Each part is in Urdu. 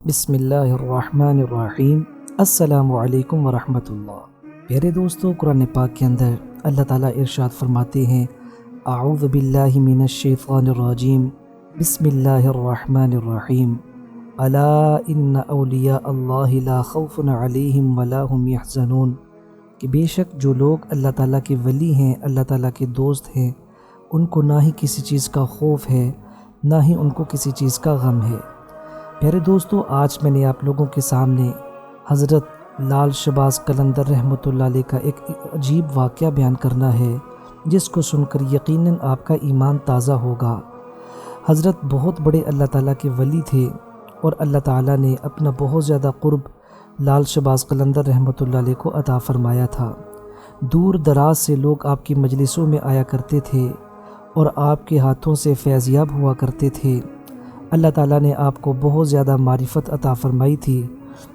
بسم اللہ الرحمن الرحیم۔ السلام علیکم ورحمۃ اللہ۔ پیارے دوستو، قرآن پاک کے اندر اللہ تعالیٰ ارشاد فرماتے ہیں، اعوذ باللہ من الشیطان الرجیم، بسم اللہ الرحمن الرحیم، الا ان اولیاء اللہ لا خوف علیہم ولا هم یحزنون، کہ بے شک جو لوگ اللہ تعالیٰ کے ولی ہیں، اللہ تعالیٰ کے دوست ہیں، ان کو نہ ہی کسی چیز کا خوف ہے، نہ ہی ان کو کسی چیز کا غم ہے۔ پیارے دوستو، آج میں نے آپ لوگوں کے سامنے حضرت لال شہباز قلندر رحمۃ اللہ علیہ کا ایک عجیب واقعہ بیان کرنا ہے، جس کو سن کر یقیناً آپ کا ایمان تازہ ہوگا۔ حضرت بہت بڑے اللہ تعالیٰ کے ولی تھے، اور اللہ تعالیٰ نے اپنا بہت زیادہ قرب لال شہباز قلندر رحمۃ اللہ علیہ کو عطا فرمایا تھا۔ دور دراز سے لوگ آپ کی مجلسوں میں آیا کرتے تھے اور آپ کے ہاتھوں سے فیضیاب ہوا کرتے تھے۔ اللہ تعالیٰ نے آپ کو بہت زیادہ معرفت عطا فرمائی تھی،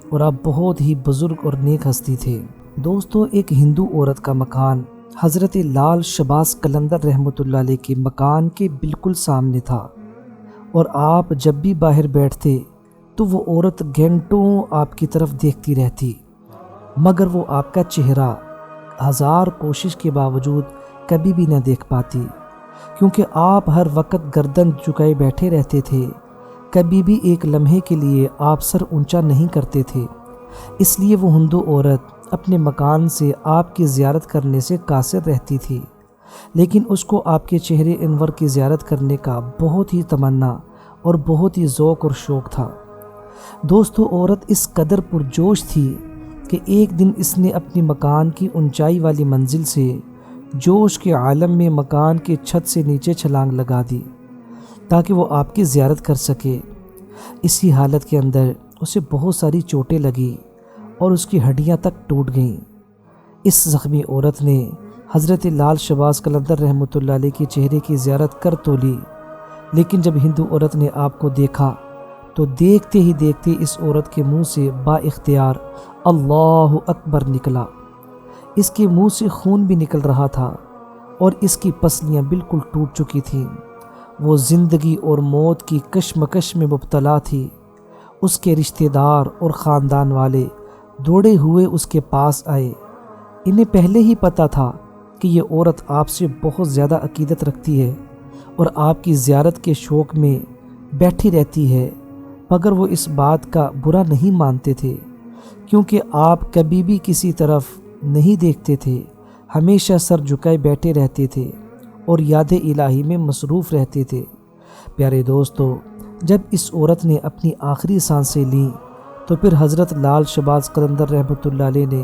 اور آپ بہت ہی بزرگ اور نیک ہستی تھے۔ دوستو، ایک ہندو عورت کا مکان حضرت لال شہباز قلندر رحمۃ اللہ علیہ کے مکان کے بالکل سامنے تھا، اور آپ جب بھی باہر بیٹھتے تو وہ عورت گھنٹوں آپ کی طرف دیکھتی رہتی، مگر وہ آپ کا چہرہ ہزار کوشش کے باوجود کبھی بھی نہ دیکھ پاتی، کیونکہ آپ ہر وقت گردن جھکائے بیٹھے رہتے تھے، کبھی بھی ایک لمحے کے لیے آپ سر اونچا نہیں کرتے تھے۔ اس لیے وہ ہندو عورت اپنے مکان سے آپ کی زیارت کرنے سے قاصر رہتی تھی، لیکن اس کو آپ کے چہرے انور کی زیارت کرنے کا بہت ہی تمنا اور بہت ہی ذوق اور شوق تھا۔ دوستو، عورت اس قدر پرجوش تھی کہ ایک دن اس نے اپنی مکان کی اونچائی والی منزل سے جوش کے عالم میں مکان کے چھت سے نیچے چھلانگ لگا دی، تاکہ وہ آپ کی زیارت کر سکے۔ اسی حالت کے اندر اسے بہت ساری چوٹیں لگی اور اس کی ہڈیاں تک ٹوٹ گئیں۔ اس زخمی عورت نے حضرت لال شہباز قلندر رحمۃ اللہ علیہ کے چہرے کی زیارت کر تو لی، لیکن جب ہندو عورت نے آپ کو دیکھا تو دیکھتے ہی دیکھتے اس عورت کے منہ سے با اختیار اللہ اکبر نکلا۔ اس کے منہ سے خون بھی نکل رہا تھا، اور اس کی پسلیاں بالکل ٹوٹ چکی تھیں۔ وہ زندگی اور موت کی کشمکش میں مبتلا تھی۔ اس کے رشتہ دار اور خاندان والے دوڑے ہوئے اس کے پاس آئے۔ انہیں پہلے ہی پتہ تھا کہ یہ عورت آپ سے بہت زیادہ عقیدت رکھتی ہے اور آپ کی زیارت کے شوق میں بیٹھی رہتی ہے، مگر وہ اس بات کا برا نہیں مانتے تھے، کیونکہ آپ کبھی بھی کسی طرف نہیں دیکھتے تھے، ہمیشہ سر جھکائے بیٹھے رہتے تھے اور یاد الہی میں مصروف رہتے تھے۔ پیارے دوستو، جب اس عورت نے اپنی آخری سانسیں لیں تو پھر حضرت لال شہباز قلندر رحمۃ اللہ علیہ نے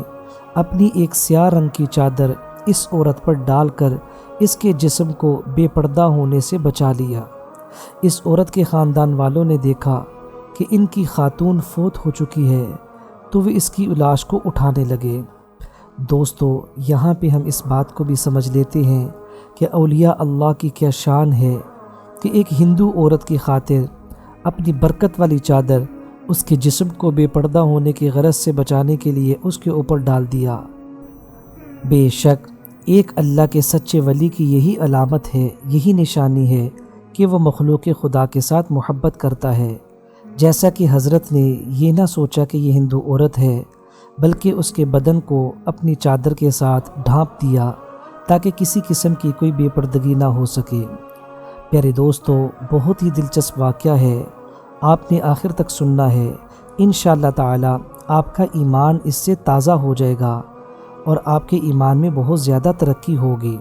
اپنی ایک سیاہ رنگ کی چادر اس عورت پر ڈال کر اس کے جسم کو بے پردہ ہونے سے بچا لیا۔ اس عورت کے خاندان والوں نے دیکھا کہ ان کی خاتون فوت ہو چکی ہے، تو وہ اس کی لاش کو اٹھانے لگے۔ دوستو، یہاں پہ ہم اس بات کو بھی سمجھ لیتے ہیں کہ اولیاء اللہ کی کیا شان ہے کہ ایک ہندو عورت کی خاطر اپنی برکت والی چادر اس کے جسم کو بے پردہ ہونے کی غرض سے بچانے کے لیے اس کے اوپر ڈال دیا۔ بے شک ایک اللہ کے سچے ولی کی یہی علامت ہے، یہی نشانی ہے کہ وہ مخلوق خدا کے ساتھ محبت کرتا ہے۔ جیسا کہ حضرت نے یہ نہ سوچا کہ یہ ہندو عورت ہے، بلکہ اس کے بدن کو اپنی چادر کے ساتھ ڈھانپ دیا تاکہ کسی قسم کی کوئی بے پردگی نہ ہو سکے۔ پیارے دوستو، بہت ہی دلچسپ واقعہ ہے، آپ نے آخر تک سننا ہے۔ انشاءاللہ تعالی آپ کا ایمان اس سے تازہ ہو جائے گا اور آپ کے ایمان میں بہت زیادہ ترقی ہوگی۔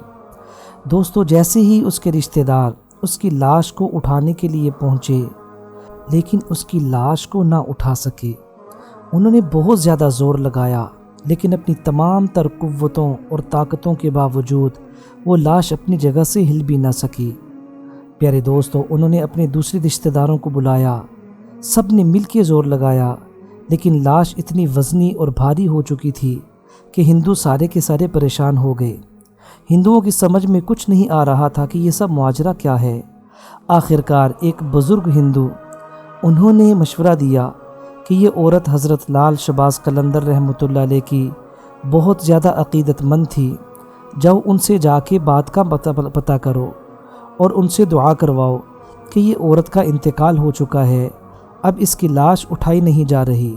دوستو، جیسے ہی اس کے رشتہ دار اس کی لاش کو اٹھانے کے لیے پہنچے، لیکن اس کی لاش کو نہ اٹھا سکے۔ انہوں نے بہت زیادہ زور لگایا، لیکن اپنی تمام تر قوتوں اور طاقتوں کے باوجود وہ لاش اپنی جگہ سے ہل بھی نہ سکی۔ پیارے دوستو، انہوں نے اپنے دوسرے رشتہ داروں کو بلایا، سب نے مل کے زور لگایا، لیکن لاش اتنی وزنی اور بھاری ہو چکی تھی کہ ہندو سارے کے سارے پریشان ہو گئے۔ ہندوؤں کی سمجھ میں کچھ نہیں آ رہا تھا کہ یہ سب ماجرا کیا ہے۔ آخرکار ایک بزرگ ہندو، انہوں نے مشورہ دیا کہ یہ عورت حضرت لال شہباز قلندر رحمۃ اللہ علیہ کی بہت زیادہ عقیدت مند تھی، جاؤ ان سے جا کے بات کا پتہ کرو اور ان سے دعا کرواؤ کہ یہ عورت کا انتقال ہو چکا ہے، اب اس کی لاش اٹھائی نہیں جا رہی۔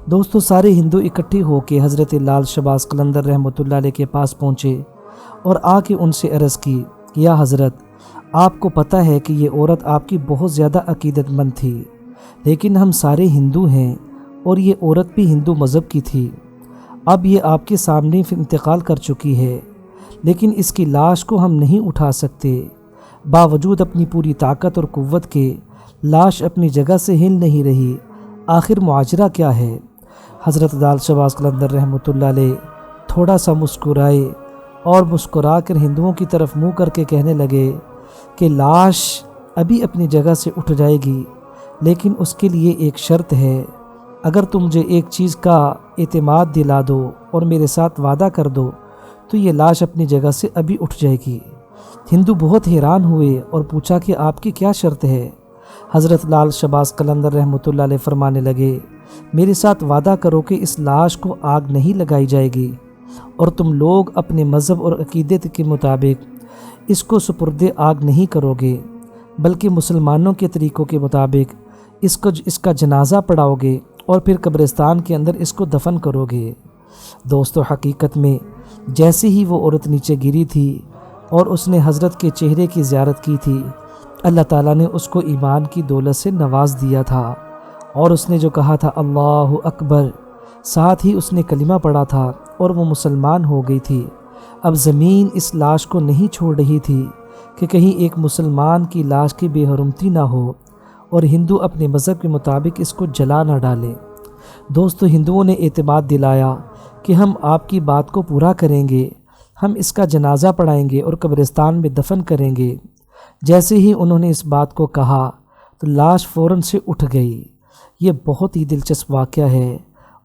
دوستو سارے ہندو اکٹھے ہو کے حضرت لال شہباز قلندر رحمۃ اللہ علیہ کے پاس پہنچے اور آ کے ان سے عرض کی، یا حضرت آپ کو پتہ ہے کہ یہ عورت آپ کی بہت زیادہ عقیدت مند تھی، لیکن ہم سارے ہندو ہیں اور یہ عورت بھی ہندو مذہب کی تھی۔ اب یہ آپ کے سامنے انتقال کر چکی ہے، لیکن اس کی لاش کو ہم نہیں اٹھا سکتے۔ باوجود اپنی پوری طاقت اور قوت کے لاش اپنی جگہ سے ہل نہیں رہی، آخر معاجرہ کیا ہے؟ حضرت لال شہباز قلندر رحمۃ اللہ علیہ تھوڑا سا مسکرائے اور مسکرا کر ہندوؤں کی طرف منہ کر کے کہنے لگے کہ لاش ابھی اپنی جگہ سے اٹھ جائے گی، لیکن اس کے لیے ایک شرط ہے۔ اگر تم مجھے ایک چیز کا اعتماد دلا دو اور میرے ساتھ وعدہ کر دو تو یہ لاش اپنی جگہ سے ابھی اٹھ جائے گی۔ ہندو بہت حیران ہوئے اور پوچھا کہ آپ کی کیا شرط ہے؟ حضرت لال شہباز قلندر رحمۃ اللہ علیہ فرمانے لگے، میرے ساتھ وعدہ کرو کہ اس لاش کو آگ نہیں لگائی جائے گی اور تم لوگ اپنے مذہب اور عقیدت کے مطابق اس کو سپرد آگ نہیں کرو گے، بلکہ مسلمانوں کے طریقوں کے مطابق اس کا جنازہ پڑھاؤ گے اور پھر قبرستان کے اندر اس کو دفن کرو گے۔ دوستو حقیقت میں جیسے ہی وہ عورت نیچے گری تھی اور اس نے حضرت کے چہرے کی زیارت کی تھی، اللہ تعالیٰ نے اس کو ایمان کی دولت سے نواز دیا تھا، اور اس نے جو کہا تھا اللہ اکبر، ساتھ ہی اس نے کلمہ پڑھا تھا اور وہ مسلمان ہو گئی تھی۔ اب زمین اس لاش کو نہیں چھوڑ رہی تھی کہ کہیں ایک مسلمان کی لاش کی بے حرمتی نہ ہو اور ہندو اپنے مذہب کے مطابق اس کو جلا نہ ڈالیں۔ دوستو ہندوؤں نے اعتماد دلایا کہ ہم آپ کی بات کو پورا کریں گے، ہم اس کا جنازہ پڑھائیں گے اور قبرستان میں دفن کریں گے۔ جیسے ہی انہوں نے اس بات کو کہا تو لاش فوراً سے اٹھ گئی۔ یہ بہت ہی دلچسپ واقعہ ہے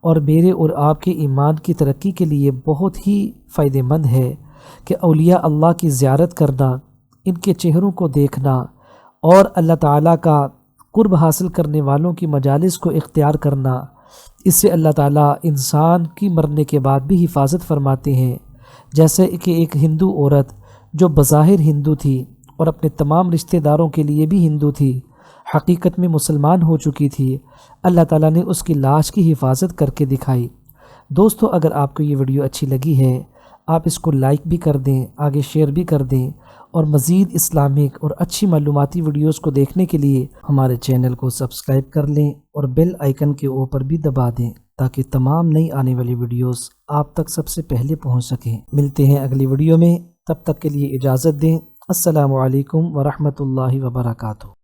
اور میرے اور آپ کے ایمان کی ترقی کے لیے بہت ہی فائدہ مند ہے کہ اولیاء اللہ کی زیارت کرنا، ان کے چہروں کو دیکھنا اور اللہ تعالیٰ کا قرب حاصل کرنے والوں کی مجالس کو اختیار کرنا۔ اس سے اللہ تعالیٰ انسان کی مرنے کے بعد بھی حفاظت فرماتے ہیں، جیسے کہ ایک ہندو عورت جو بظاہر ہندو تھی اور اپنے تمام رشتہ داروں کے لیے بھی ہندو تھی، حقیقت میں مسلمان ہو چکی تھی، اللہ تعالیٰ نے اس کی لاش کی حفاظت کر کے دکھائی۔ دوستو اگر آپ کو یہ ویڈیو اچھی لگی ہے، آپ اس کو لائک بھی کر دیں، آگے شیئر بھی کر دیں، اور مزید اسلامک اور اچھی معلوماتی ویڈیوز کو دیکھنے کے لیے ہمارے چینل کو سبسکرائب کر لیں اور بیل آئیکن کے اوپر بھی دبا دیں تاکہ تمام نئی آنے والی ویڈیوز آپ تک سب سے پہلے پہنچ سکیں۔ ملتے ہیں اگلی ویڈیو میں، تب تک کے لیے اجازت دیں۔ السلام علیکم ورحمۃ اللہ وبرکاتہ۔